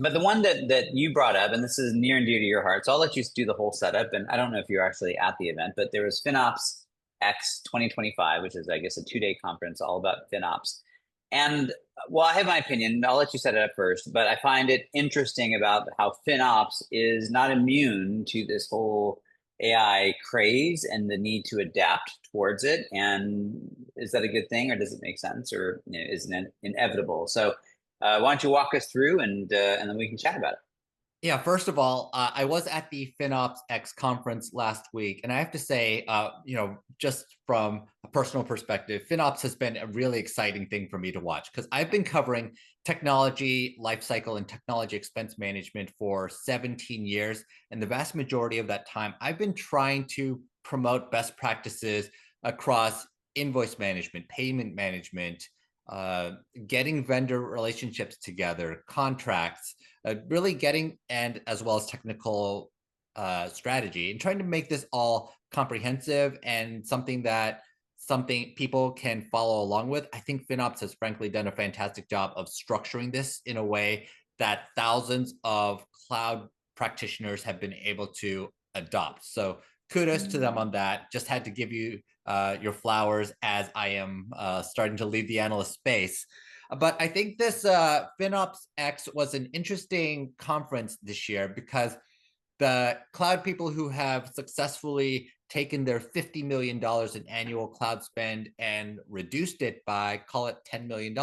But the one that you brought up, and this is near and dear to your heart, so I'll let you do the whole setup. And I don't know if you're actually at the event, but there was FinOps X 2025, which is, I guess, a 2-day conference all about FinOps. And well, I have my opinion. I'll let you set it up first, but I find it interesting about how FinOps is not immune to this whole AI craze and the need to adapt towards it. And is that a good thing, or does it make sense, or is it inevitable? So why don't you walk us through, and then we can chat about it. Yeah, first of all, I was at the FinOps X conference last week, and I have to say, just from a personal perspective, FinOps has been a really exciting thing for me to watch because I've been covering technology lifecycle and technology expense management for 17 years, and the vast majority of that time, I've been trying to promote best practices across invoice management, payment management, uh, getting vendor relationships together, contracts, really getting, and as well as technical strategy, and trying to make this all comprehensive and something people can follow along with. I think FinOps has frankly done a fantastic job of structuring this in a way that thousands of cloud practitioners have been able to adopt. So kudos to them on that. Just had to give you your flowers as I am starting to leave the analyst space. But I think this FinOps X was an interesting conference this year because the cloud people who have successfully taken their $50 million in annual cloud spend and reduced it by, call it $10 million,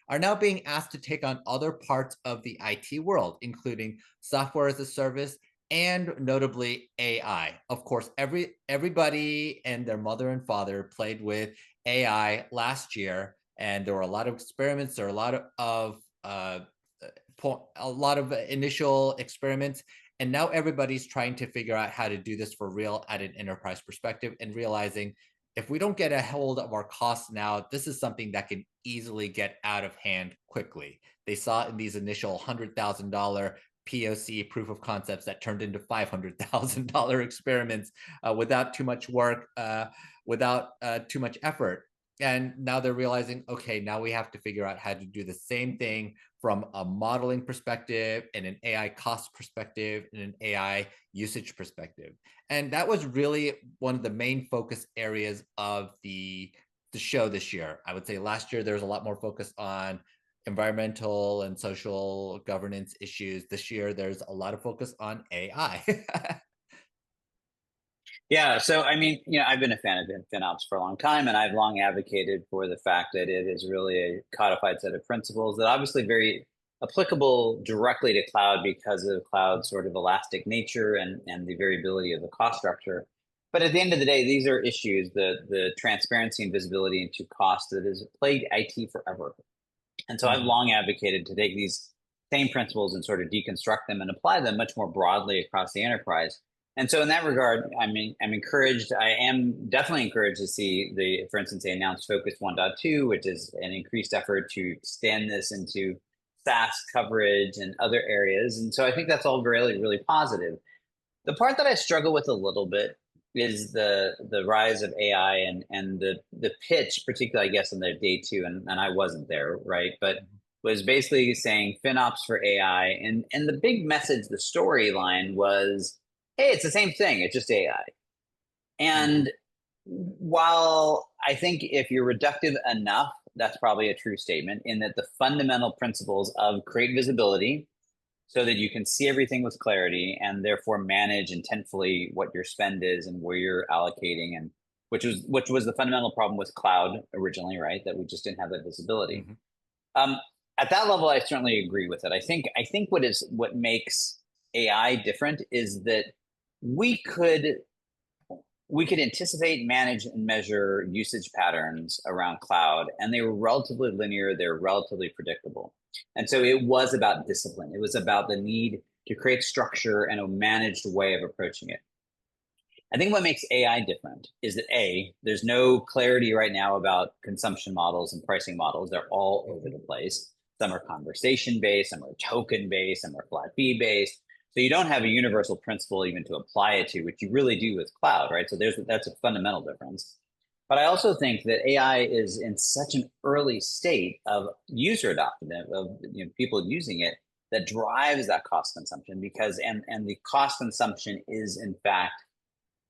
are now being asked to take on other parts of the IT world, including software as a service and notably AI. Of course, everybody and their mother and father played with AI last year, and there were a lot of experiments. There are a lot of initial experiments, and now everybody's trying to figure out how to do this for real at an enterprise perspective and realizing if we don't get a hold of our costs now, this is something that can easily get out of hand quickly. They saw in these initial $100,000 POC proof of concepts that turned into $500,000 experiments without too much work, without too much effort. And now they're realizing, okay, now we have to figure out how to do the same thing from a modeling perspective and an AI cost perspective and an AI usage perspective. And that was really one of the main focus areas of the show this year. I would say last year there was a lot more focus on environmental and social governance issues. This year there's a lot of focus on AI. Yeah, so I mean, I've been a fan of FinOps for a long time, and I've long advocated for the fact that it is really a codified set of principles that obviously very applicable directly to cloud because of cloud's sort of elastic nature and the variability of the cost structure. But at the end of the day, these are issues, the transparency and visibility into cost that has plagued IT forever. And so I've Mhm. long advocated to take these same principles and sort of deconstruct them and apply them much more broadly across the enterprise. And so in that regard, I mean, I'm encouraged. I am definitely encouraged to see for instance, they announced Focus 1.2, which is an increased effort to extend this into SaaS coverage and other areas. And so I think that's all really, really positive. The part that I struggle with a little bit is the rise of AI and the pitch, particularly I guess on their day two, and I wasn't there, right? But was basically saying FinOps for AI, and the big message, the storyline was, hey, it's the same thing, it's just AI. Mhm. And while I think if you're reductive enough, that's probably a true statement in that the fundamental principles of create visibility so that you can see everything with clarity and therefore manage intentfully what your spend is and where you're allocating, and which was the fundamental problem with cloud originally, right? That we just didn't have that visibility. Mhm. Um, at that level, I certainly agree with it. I think what makes AI different is that we could we could anticipate, manage, and measure usage patterns around cloud, and they were relatively linear, they were relatively predictable. And so it was about discipline. It was about the need to create structure and a managed way of approaching it. I think what makes AI different is that there's no clarity right now about consumption models and pricing models. They're all over the place. Some are conversation based, some are token based, some are flat fee based. So you don't have a universal principle even to apply it to, which you really do with cloud, right? So that's a fundamental difference. But I also think that AI is in such an early state of user adoption, of people using it, that drives that cost consumption, because and the cost consumption is in fact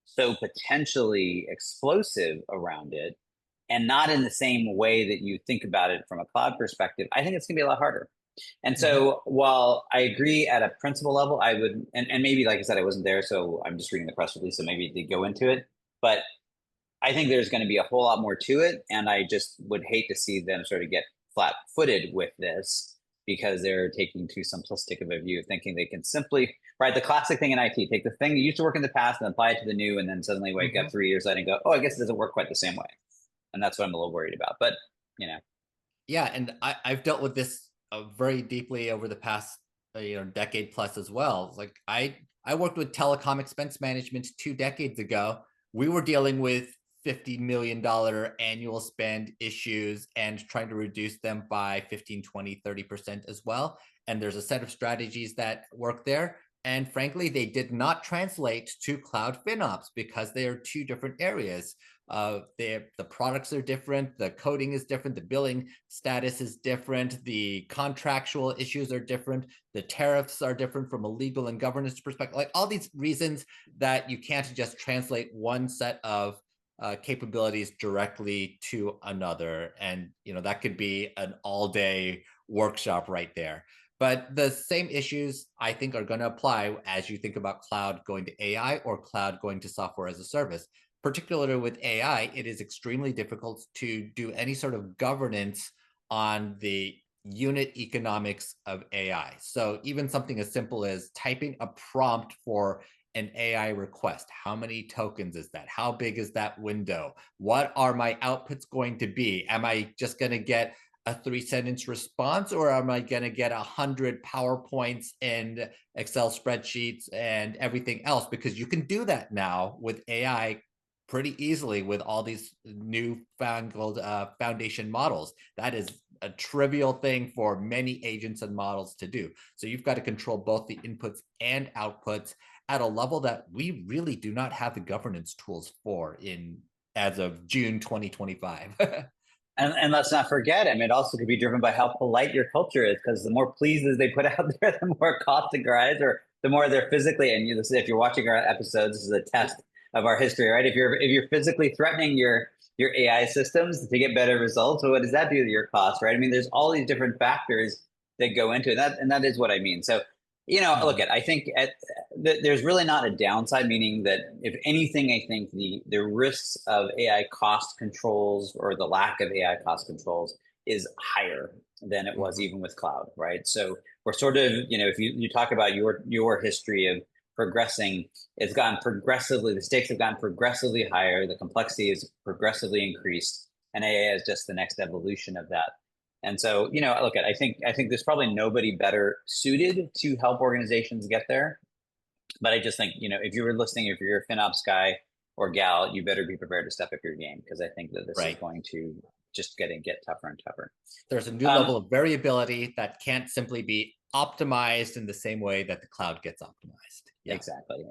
so potentially explosive around it, and not in the same way that you think about it from a cloud perspective, I think it's going to be a lot harder. And so while I agree at a principle level, I would, and maybe, like I said, I wasn't there, so I'm just reading the press release, so maybe they go into it, but I think there's going to be a whole lot more to it. And I just would hate to see them sort of get flat footed with this, because they're taking too simplistic of a view, thinking they can simply, right, the classic thing in IT, take the thing that used to work in the past and apply it to the new, and then suddenly wake up 3 years later and go, oh, I guess it doesn't work quite the same way. And that's what I'm a little worried about. But, you know. Yeah, and I've dealt with this very deeply over the past decade plus as well. It's like I worked with telecom expense management 2 decades ago. We were dealing with $50 million annual spend issues and trying to reduce them by 15, 20, 30% as well. And there's a set of strategies that work there. And frankly, they did not translate to cloud FinOps because they are two different areas. The products are different, the coding is different, the billing status is different, the contractual issues are different, the tariffs are different from a legal and governance perspective. Like all these reasons that you can't just translate one set of capabilities directly to another, and that could be an all-day workshop right there. But the same issues I think are going to apply as you think about cloud going to AI or cloud going to software as a service. Particularly with AI, it is extremely difficult to do any sort of governance on the unit economics of AI. So even something as simple as typing a prompt for an AI request. How many tokens is that? How big is that window? What are my outputs going to be? Am I just going to get a 3-sentence response, or am I going to get 100 PowerPoints and Excel spreadsheets and everything else? Because you can do that now with AI pretty easily with all these newfangled foundation models. That is a trivial thing for many agents and models to do. So you've got to control both the inputs and outputs at a level that we really do not have the governance tools for as of June 2025. And let's not forget, I mean, it also could be driven by how polite your culture is, because the more pleases they put out there, the more cost it rise, or the more they're physically, and if you're watching our episodes, this is a test of our history, right? If you're physically threatening your AI systems to get better results, well, what does that do to your cost, right? I mean, there's all these different factors that go into it, and that is what I mean. So, look, I think there's really not a downside, meaning that if anything, I think the risks of AI cost controls, or the lack of AI cost controls, is higher than it was even with cloud, right? So we're sort of, if you talk about your history of progressing, it's gotten progressively, the stakes have gotten progressively higher, the complexity is progressively increased, and AI is just the next evolution of that. And so, look, I think there's probably nobody better suited to help organizations get there. But I just think, if you were listening, if you're a FinOps guy or gal, you better be prepared to step up your game, because I think that this is going to just get tougher and tougher. There's a new level of variability that can't simply be optimized in the same way that the cloud gets optimized. Yeah. Exactly.